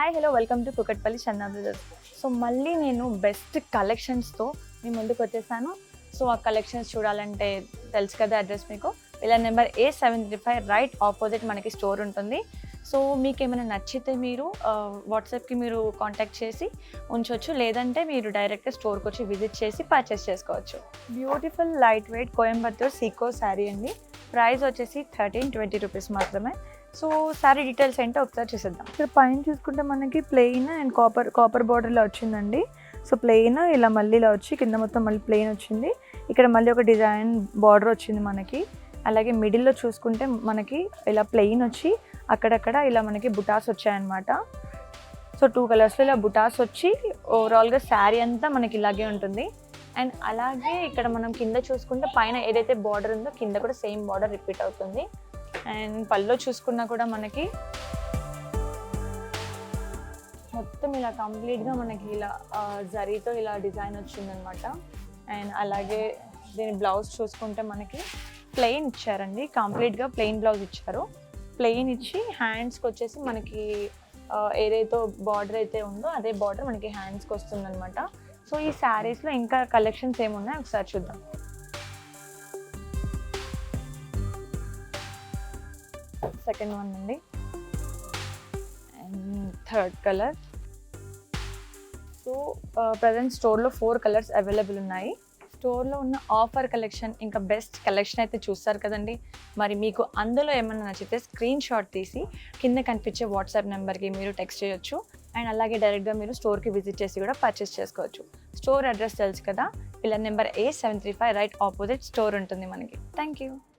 Hi hello welcome to Kukatpally చందా brothers. So మళ్ళీ నేను బెస్ట్ కలెక్షన్స్తో మీ ముందుకు వచ్చేసాను. సో ఆ కలెక్షన్స్ చూడాలంటే తెలుసు కదా అడ్రస్ మీకు. Pillar number A735 right opposite మనకి స్టోర్ ఉంటుంది. సో మీకు ఏమైనా నచ్చితే మీరు వాట్సాప్కి మీరు కాంటాక్ట్ చేసి ఉంచవచ్చు, లేదంటే మీరు డైరెక్ట్గా స్టోర్కి వచ్చి విజిట్ చేసి పర్చేస్ చేసుకోవచ్చు. బ్యూటిఫుల్ లైట్ వెయిట్ కోయంబత్తూర్ సీకో శారీ అండి. ప్రైస్ వచ్చేసి 1320 రూపీస్ మాత్రమే. సో శారీ డీటెయిల్స్ ఏంటో ఒకసారి చూసేద్దాం. ఇక్కడ పైన చూసుకుంటే మనకి ప్లెయిన్ అండ్ కాపర్ బార్డర్లో వచ్చిందండి. సో ప్లెయిన్ ఇలా మళ్ళీ ఇలా వచ్చి కింద మొత్తం మళ్ళీ ప్లెయిన్ వచ్చింది. ఇక్కడ మళ్ళీ ఒక డిజైన్ బార్డర్ వచ్చింది మనకి. అలాగే మిడిల్లో చూసుకుంటే మనకి ఇలా ప్లెయిన్ వచ్చి అక్కడక్కడ ఇలా మనకి బుటాస్ వచ్చాయన్నమాట. సో 2 కలర్స్లో ఇలా బుటాస్ వచ్చి ఓవరాల్గా శారీ అంతా మనకి ఇలాగే ఉంటుంది. అండ్ అలాగే ఇక్కడ మనం కింద చూసుకుంటే పైన ఏదైతే బార్డర్ ఉందో కింద కూడా సేమ్ బార్డర్ రిపీట్ అవుతుంది. అండ్ పళ్ళలో చూసుకున్నా కూడా మనకి మొత్తం ఇలా కంప్లీట్గా మనకి ఇలా జరీతో ఇలా డిజైన్ వచ్చిందనమాట. అండ్ అలాగే దీని బ్లౌజ్ చూసుకుంటే మనకి ప్లెయిన్ ఇచ్చారండి, కంప్లీట్గా ప్లెయిన్ బ్లౌజ్ ఇచ్చారు. ప్లెయిన్ ఇచ్చి హ్యాండ్స్కి వచ్చేసి మనకి ఏదైతే బార్డర్ అయితే ఉందో అదే బార్డర్ మనకి హ్యాండ్స్కి వస్తుందన్నమాట. సో ఈ శారీస్లో ఇంకా కలెక్షన్స్ ఏమున్నాయి ఒకసారి చూద్దాం. సెకండ్ వన్ అండి, and third colour. So present స్టోర్లో 4 కలర్స్ అవైలబుల్ ఉన్నాయి. స్టోర్లో ఉన్న ఆఫర్ కలెక్షన్ ఇంకా బెస్ట్ కలెక్షన్ అయితే చూస్తారు కదండి. మరి మీకు అందులో ఏమైనా నచ్చితే స్క్రీన్ షాట్ తీసి కింద కనిపించే వాట్సాప్ నెంబర్కి మీరు టెక్స్ట్ చేయొచ్చు. అండ్ అలాగే డైరెక్ట్గా మీరు స్టోర్కి విజిట్ చేసి కూడా పర్చేస్ చేసుకోవచ్చు. స్టోర్ అడ్రస్ తెలుసు కదా, pillar number A735 right opposite store ఉంటుంది మనకి. Thank you.